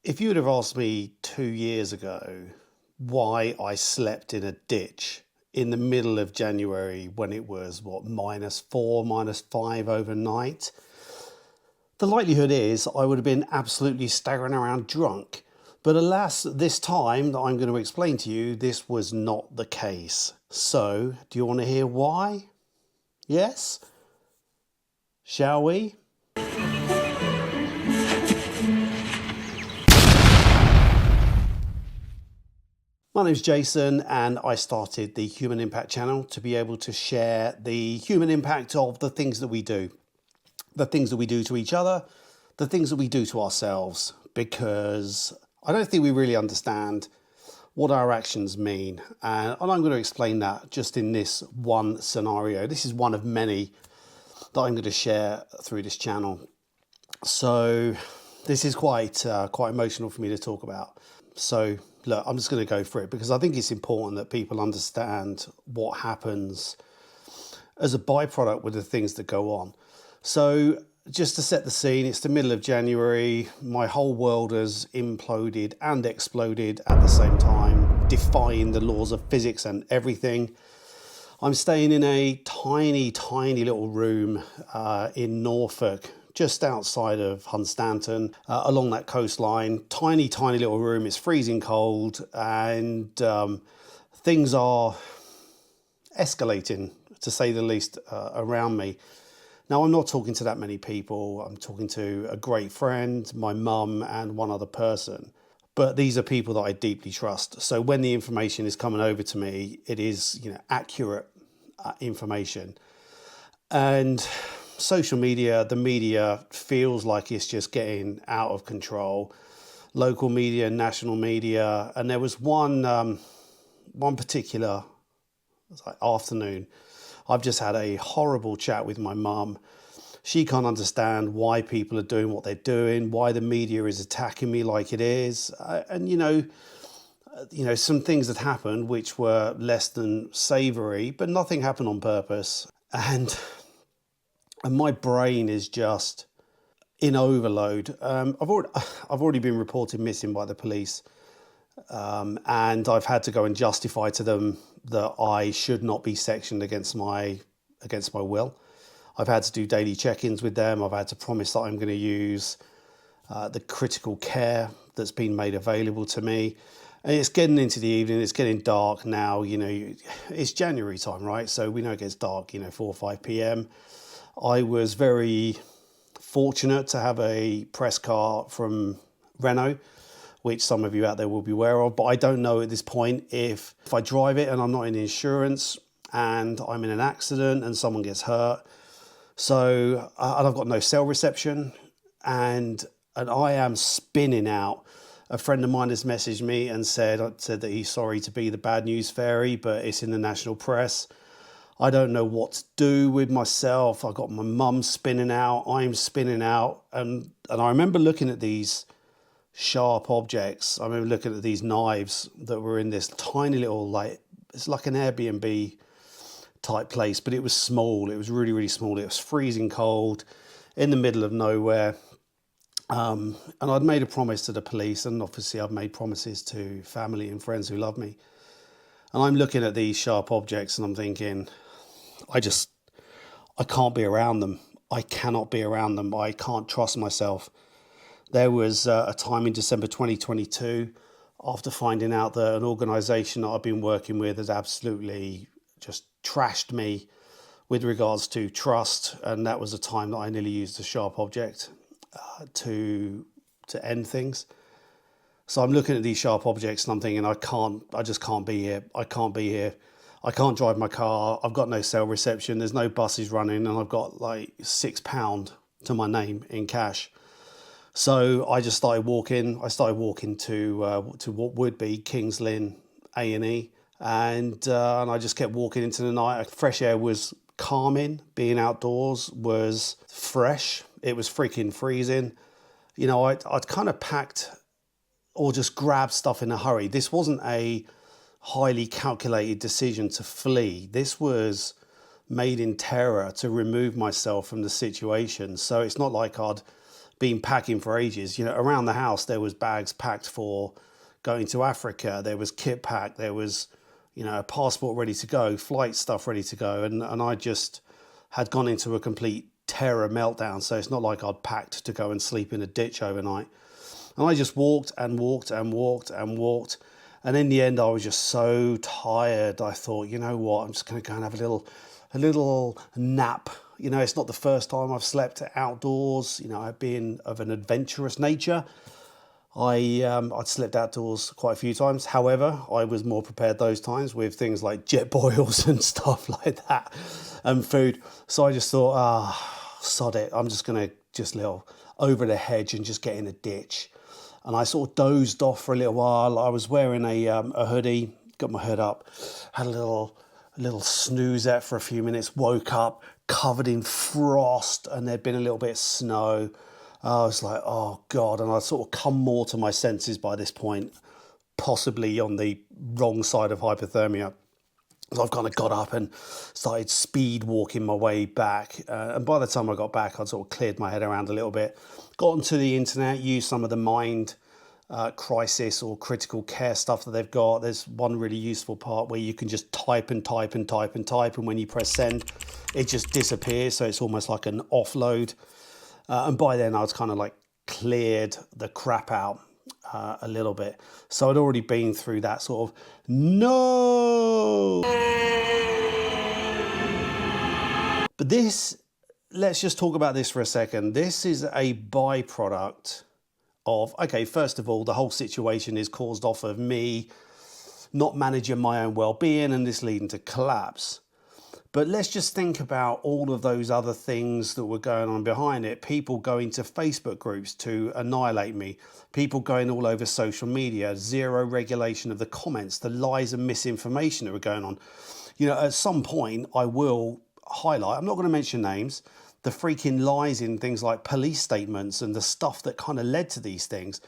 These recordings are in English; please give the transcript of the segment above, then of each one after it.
If you would have asked me 2 years ago why I slept in a ditch in the middle of January when it was, -4, -5 overnight, the likelihood is I would have been absolutely staggering around drunk. But alas, this time that I'm going to explain to you, this was not the case. So, do you want to hear why? Yes? Shall we? My name's Jason, and I started the Human Impact channel to be able to share the human impact of the things that we do. The things that we do to each other, the things that we do to ourselves, because I don't think we really understand what our actions mean. And I'm going to explain that just in this one scenario. This is one of many that I'm going to share through this channel. So this is quite emotional for me to talk about. So look, I'm just going to go for it because I think it's important that people understand what happens as a byproduct with the things that go on. So just to set the scene, it's the middle of January. My whole world has imploded and exploded at the same time, defying the laws of physics and everything. I'm staying in a tiny, tiny little room in Norfolk, just outside of Hunstanton, along that coastline. Tiny, tiny little room. It's freezing cold, and things are escalating, to say the least, around me. Now, I'm not talking to that many people. I'm talking to a great friend, my mum, and one other person. But these are people that I deeply trust. So when the information is coming over to me, it is, accurate information. And social media, the media feels like it's just getting out of control. Local media, national media, and there was one particular afternoon. I've just had a horrible chat with my mum. She can't understand why people are doing what they're doing, why the media is attacking me like it is, and some things that happened which were less than savoury, but nothing happened on purpose, and my brain is just in overload. I've already been reported missing by the police, and I've had to go and justify to them that I should not be sectioned against my will. I've had to do daily check-ins with them. I've had to promise that I'm going to use the critical care that's been made available to me. And it's getting into the evening. It's getting dark now. It's January time, right? So we know it gets dark. 4 or 5 p.m. I was very fortunate to have a press car from Renault, which some of you out there will be aware of, but I don't know at this point if I drive it and I'm not in insurance and I'm in an accident and someone gets hurt. So, and I've got no cell reception and I am spinning out. A friend of mine has messaged me and said that he's sorry to be the bad news fairy, but it's in the national press. I don't know what to do with myself. I got my mum spinning out. I'm spinning out. And I remember looking at these sharp objects. I remember looking at these knives that were in this tiny little, it's like an Airbnb type place, but it was small. It was really, really small. It was freezing cold in the middle of nowhere. And I'd made a promise to the police, and obviously I've made promises to family and friends who love me. And I'm looking at these sharp objects and I'm thinking, I can't be around them. I cannot be around them. I can't trust myself. There was a time in December 2022, after finding out that an organisation that I've been working with has absolutely just trashed me with regards to trust, and that was a time that I nearly used a sharp object to end things. So I'm looking at these sharp objects and I'm thinking, I just can't be here. I can't be here. I can't drive my car. I've got no cell reception. There's no buses running, and I've got like £6 to my name in cash. So I just started walking. I started walking to what would be Kings Lynn A&E, and I just kept walking into the night. Fresh air was calming. Being outdoors was fresh. It was freaking freezing. I'd kind of packed or just grabbed stuff in a hurry. This wasn't a highly calculated decision to flee. This was made in terror to remove myself from the situation. So it's not like I'd been packing for ages. Around the house there was bags packed for going to Africa. There was kit packed. There was, a passport ready to go, flight stuff ready to go, and I just had gone into a complete terror meltdown. So it's not like I'd packed to go and sleep in a ditch overnight. And I just walked and walked and walked and walked. And in the end, I was just so tired. I thought, you know what, I'm just going to go and have a little nap. It's not the first time I've slept outdoors. I've been of an adventurous nature. I'd slept outdoors quite a few times. However, I was more prepared those times with things like jet boils and stuff like that and food. So I just thought, sod it. I'm just going to little over the hedge and just get in a ditch. And I sort of dozed off for a little while. I was wearing a hoodie, got my hood up, had a little snoozette for a few minutes, woke up covered in frost, and there'd been a little bit of snow. I was like, oh God, and I'd sort of come more to my senses by this point, possibly on the wrong side of hypothermia. So I've kind of got up and started speed walking my way back. And by the time I got back, I'd sort of cleared my head around a little bit, got onto the internet, used some of the mind crisis or critical care stuff that they've got. There's one really useful part where you can just type and type and type and type, and when you press send, it just disappears. So it's almost like an offload. And by then I was kind of like cleared the crap out a little bit. So I'd already been through that sort of no. But this, let's just talk about this for a second. This is a byproduct of, okay, first of all, the whole situation is caused off of me not managing my own well-being and this leading to collapse. But let's just think about all of those other things that were going on behind it. People going to Facebook groups to annihilate me. People going all over social media. Zero regulation of the comments. The lies and misinformation that were going on. At some point, I will highlight, I'm not going to mention names, the freaking lies in things like police statements and the stuff that kind of led to these things.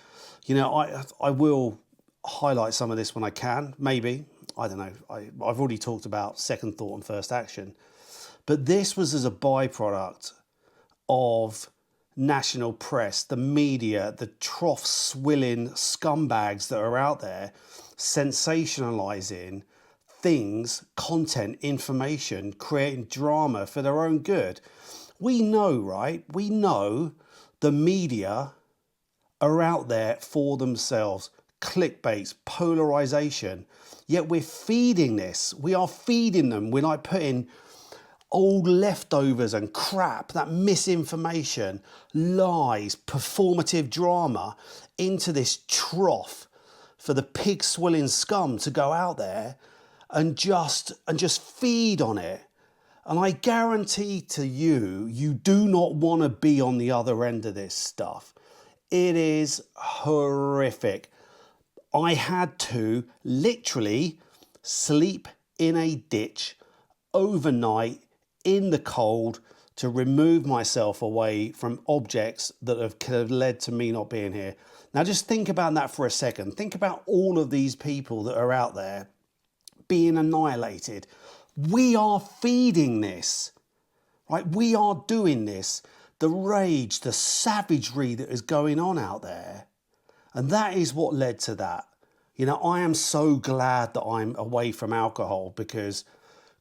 I will highlight some of this when I can, maybe. I don't know, I've already talked about second thought and first action. But this was as a byproduct of national press, the media, the trough-swilling scumbags that are out there sensationalising things, content, information, creating drama for their own good. We know, right? We know the media are out there for themselves. Clickbaits, polarisation. Yet we're feeding this. We are feeding them. We're like putting old leftovers and crap, that misinformation, lies, performative drama into this trough for the pig swilling scum to go out there and just feed on it. And I guarantee to you, you do not want to be on the other end of this stuff. It is horrific. I had to literally sleep in a ditch overnight in the cold to remove myself away from objects that could have led to me not being here. Now just think about that for a second. Think about all of these people that are out there being annihilated. We are feeding this, right? We are doing this. The rage, the savagery that is going on out there. And that is what led to that. I am so glad that I'm away from alcohol, because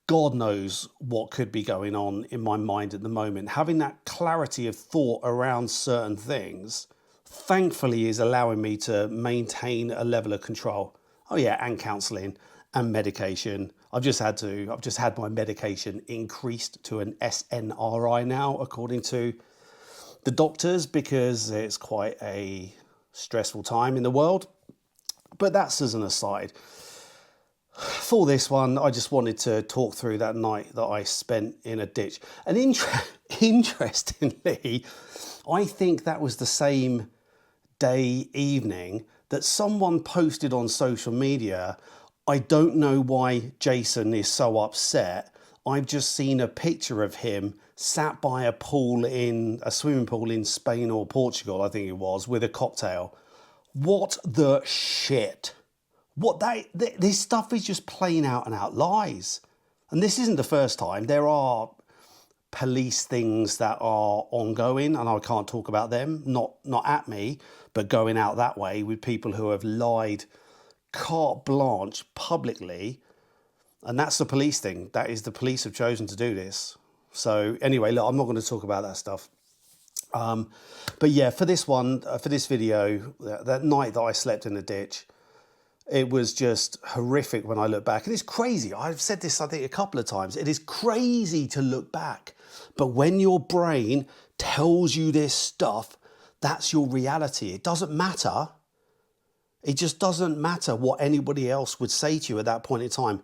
God knows what could be going on in my mind at the moment. Having that clarity of thought around certain things, thankfully, is allowing me to maintain a level of control. Oh yeah, and counselling and medication. I've just had my medication increased to an SNRI now, according to the doctors, because it's quite a stressful time in the world. But that's as an aside. For this one, I just wanted to talk through that night that I spent in a ditch. And interestingly, I think that was the same evening that someone posted on social media, I don't know why Jason is so upset. I've just seen a picture of him sat by a swimming pool in Spain or Portugal, I think it was, with a cocktail. What the shit? This stuff is just plain out and out lies. And this isn't the first time. There are police things that are ongoing, and I can't talk about them, not at me, but going out that way with people who have lied carte blanche publicly. And that's the police thing. That is, the police have chosen to do this. So anyway, look, I'm not going to talk about that stuff. But yeah, for this one, for this video, that night that I slept in the ditch, it was just horrific when I look back. And it's crazy. I've said this, I think, a couple of times. It is crazy to look back. But when your brain tells you this stuff, that's your reality. It doesn't matter. It just doesn't matter what anybody else would say to you at that point in time.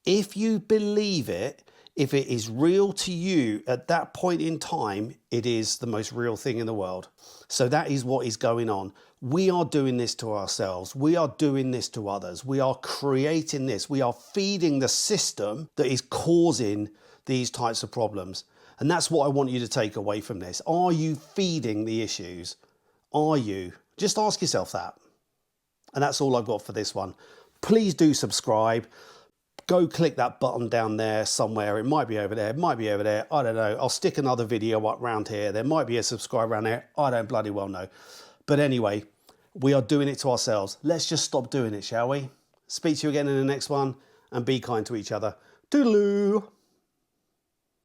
If you believe it, if it is real to you at that point in time, it is the most real thing in the world. So that is what is going on. We are doing this to ourselves. We are doing this to others. We are creating this. We are feeding the system that is causing these types of problems. And that's what I want you to take away from this. Are you feeding the issues? Are you? Just ask yourself that. And that's all I've got for this one. Please do subscribe. Go click that button down there somewhere. It might be over there. It might be over there. I don't know. I'll stick another video up around here. There might be a subscribe around there. I don't bloody well know. But anyway, we are doing it to ourselves. Let's just stop doing it, shall we? Speak to you again in the next one, and be kind to each other. Toodaloo.